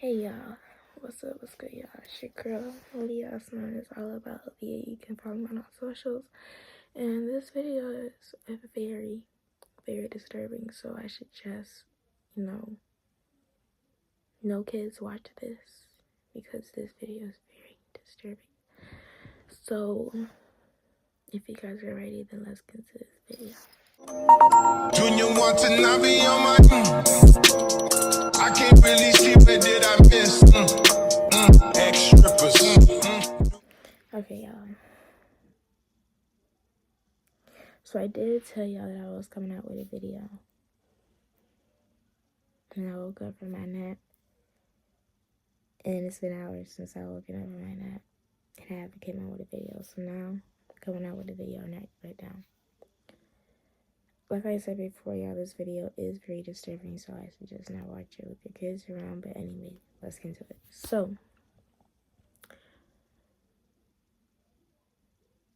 Hey y'all, what's up, what's good y'all? It's your girl, Leah, known as All About Leah. You can follow me on all socials. And this video is very, very disturbing, so I should just, no kids watch this, because this video is very disturbing. So, if you guys are ready, then let's get into this video. Junior want to not be on my I can't really see what did I miss ex-strippers Okay, y'all. So I did tell y'all that I was coming out with a video. And I woke up from my nap. And it's been hours since I woke up from my nap. And I haven't came out with a video. So now I'm coming out with a video right now. Like I said before, y'all, this video is very disturbing, so I suggest not watch it with your kids around. But anyway, let's get into it. So,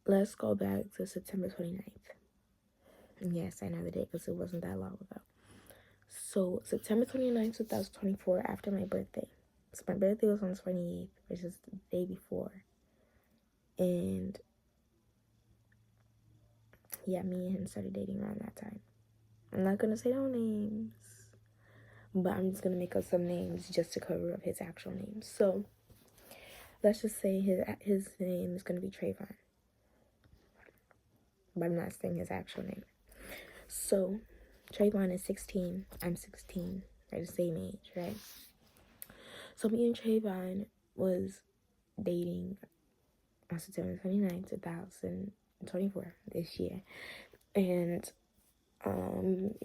let's go back to September 29th. Yes, I know the date because it wasn't that long ago. So, September 29th, 2024, after my birthday. So, my birthday was on the 28th, which is the day before. And, yeah, me and him started dating around that time. I'm not going to say no names, but I'm just going to make up some names just to cover up his actual name. So, let's just say his name is going to be Trayvon. But I'm not saying his actual name. So, Trayvon is 16. I'm 16. They're the same age, right? So, me and Trayvon was dating on September 29th, 2024, this year. And,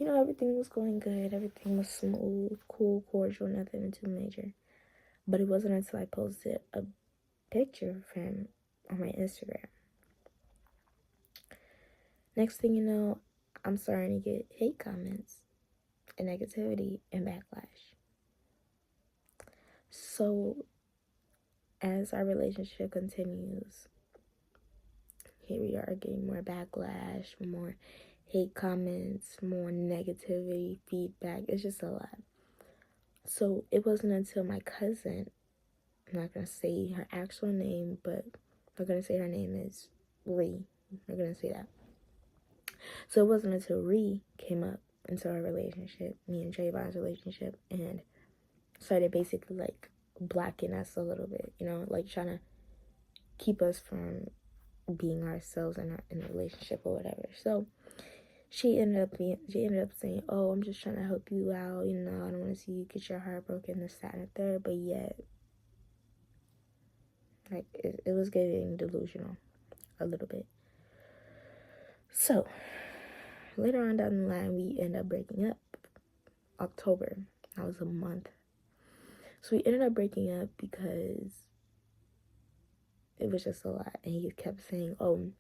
everything was going good. Everything was smooth, cool, cordial, nothing too major. But it wasn't until I posted a picture of him on my Instagram. Next thing you know, I'm starting to get hate comments and negativity and backlash. So, as our relationship continues, here we are getting more backlash, more hate comments, more negativity, feedback. It's just a lot. So, it wasn't until my cousin, I'm not going to say her actual name, but I'm going to say her name is Ree. We're going to say that. So, it wasn't until Ree came up into our relationship, me and Trayvon's relationship, and started basically like blocking us a little bit, like trying to keep us from being ourselves in a relationship or whatever. So she ended up saying, "Oh, I'm just trying to help you out, I don't want to see you get your heart broken, this, that, and the third." But yet, like, it was getting delusional a little bit. So later on down the line, we end up breaking up. October, that was a month. So we ended up breaking up because it was just a lot. And he kept saying, "Oh,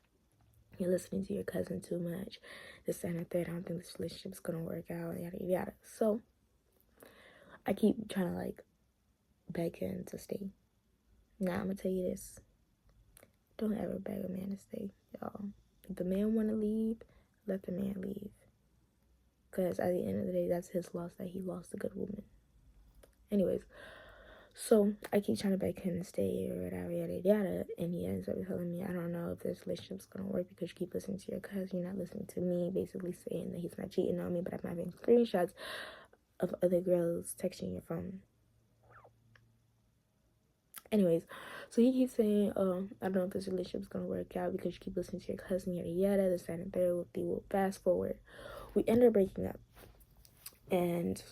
you're listening to your cousin too much. This, that, and the third. I don't think this relationship's going to work out, yada, yada." So I keep trying to, beg him to stay. Now, I'm going to tell you this. Don't ever beg a man to stay, y'all. If the man want to leave, let the man leave. Because at the end of the day, that's his loss, that he lost a good woman. Anyways, so I keep trying to beg him to stay or whatever, yada, yada. And he ends up telling me, "I don't know if this relationship's going to work because you keep listening to your cousin. You're not listening to me." Basically saying that he's not cheating on me, but I'm having screenshots of other girls texting your phone. Anyways, so he keeps saying, "I don't know if this relationship's going to work out because you keep listening to your cousin, yada, yada, this, that, and third." We'll fast forward. We ended up breaking up. And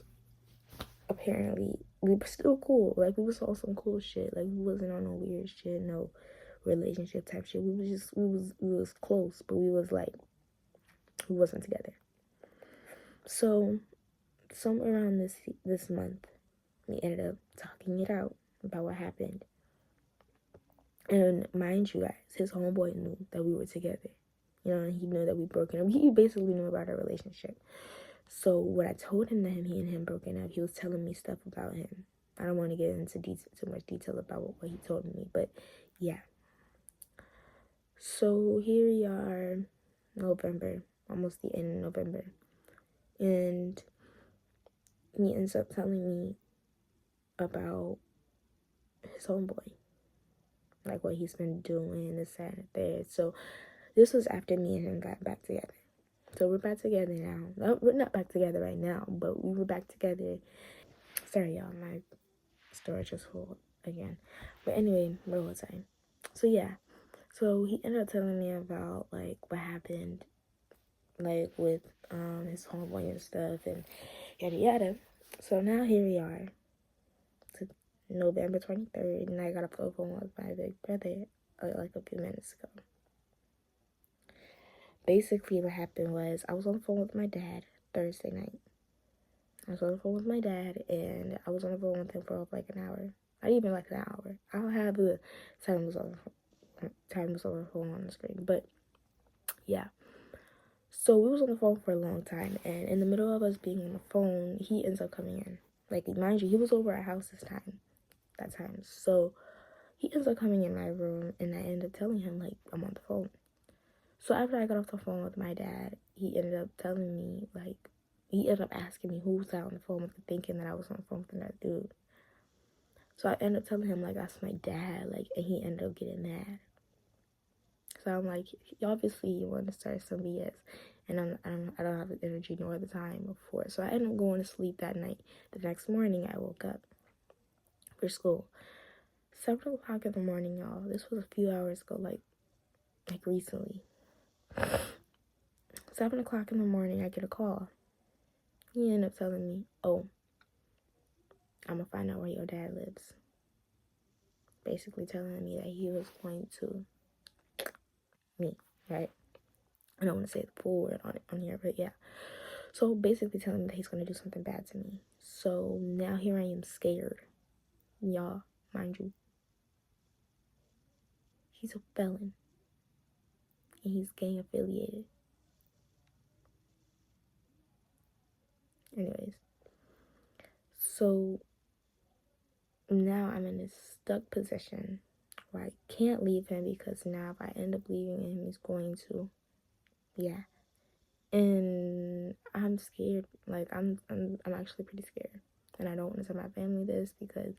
apparently, we were still cool. Like, we was on some cool shit. Like, we wasn't on no weird shit, no relationship type shit. We was close, but we wasn't together. So, somewhere around this month, we ended up talking it out about what happened. And mind you guys, his homeboy knew that we were together. And he knew that we broken up. He basically knew about our relationship. So what I told him that he and him broken up, he was telling me stuff about him. I don't want to get into too much detail about what he told me, but yeah. So here we are, November, almost the end of November. And he ends up telling me about his homeboy, like what he's been doing, this, that, and there. So this was after me and him got back together. So we're back together now. No, we're not back together right now, but we were back together. Sorry, y'all, my storage is full again. But anyway, where was I? So yeah, so he ended up telling me about like what happened, like with his homeboy and stuff, and yada yada. So now here we are. It's November 23rd, and I got off the phone with my big brother like a few minutes ago. Basically, what happened was I was on the phone with my dad Thursday night. I was on the phone with my dad, and I was on the phone with him for like an hour. Not even like an hour. I don't have the time was on the phone on the screen, but yeah. So we was on the phone for a long time, and in the middle of us being on the phone, he ends up coming in. Like, mind you, he was over our house that time. So he ends up coming in my room, and I end up telling him like I'm on the phone. So after I got off the phone with my dad, he ended up telling me, like, he ended up asking me who was out on the phone with, thinking that I was on the phone with another dude. So I ended up telling him, like, that's my dad, like, and he ended up getting mad. So I'm like, obviously you want to start some BS, and I don't have the energy nor the time for it. So I ended up going to sleep that night. The next morning, I woke up for school. 7 o'clock in the morning, y'all. This was a few hours ago, like recently. 7 o'clock in the morning, I get a call. He ended up telling me, oh, I'm going to find out where your dad lives. Basically telling me that he was going to me, right? I don't want to say the full word on here, but yeah. So basically telling me that he's going to do something bad to me. So now here I am scared. Y'all, mind you. He's a felon. And he's gang affiliated. Anyways. So now I'm in this stuck position where I can't leave him, because now if I end up leaving him, he's going to, yeah. And I'm scared. Like I'm actually pretty scared, and I don't want to tell my family this because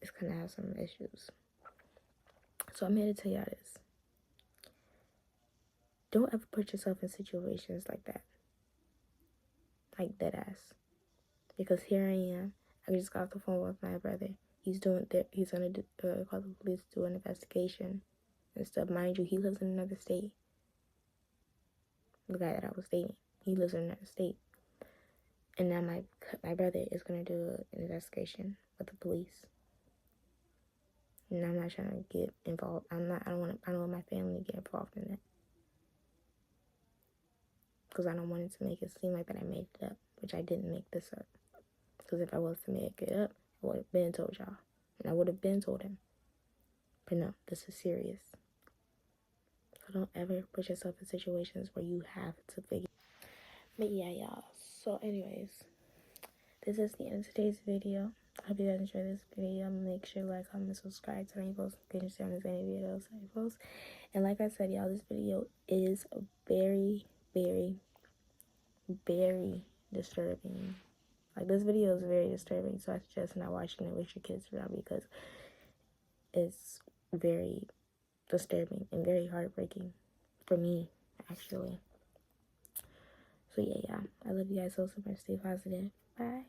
it's gonna have some issues. So I'm here to tell y'all this: don't ever put yourself in situations like that, like dead ass. Because here I am. I just got off the phone with my brother. He's gonna call the police to do an investigation and stuff. Mind you, he lives in another state. The guy that I was dating, he lives in another state. And now my brother is gonna do an investigation with the police. And I'm not trying to get involved. I don't want my family to get involved in that. Because I don't want it to make it seem like that I made it up, which I didn't make this up. Because if I was to make it up, I would have been told y'all. And I would have been told him. But no, this is serious. So don't ever put yourself in situations where you have to figure. But yeah, y'all. So anyways, this is the end of today's video. I hope you guys enjoyed this video. Make sure to like, comment, and subscribe to any posts. Get your on any videos I post. And like I said, y'all, this video is very, very, very disturbing. Like, this video is very disturbing, so I suggest not watching it with your kids around, because it's very disturbing and very heartbreaking for me, actually. So yeah, I love you guys so much. Stay positive. Bye.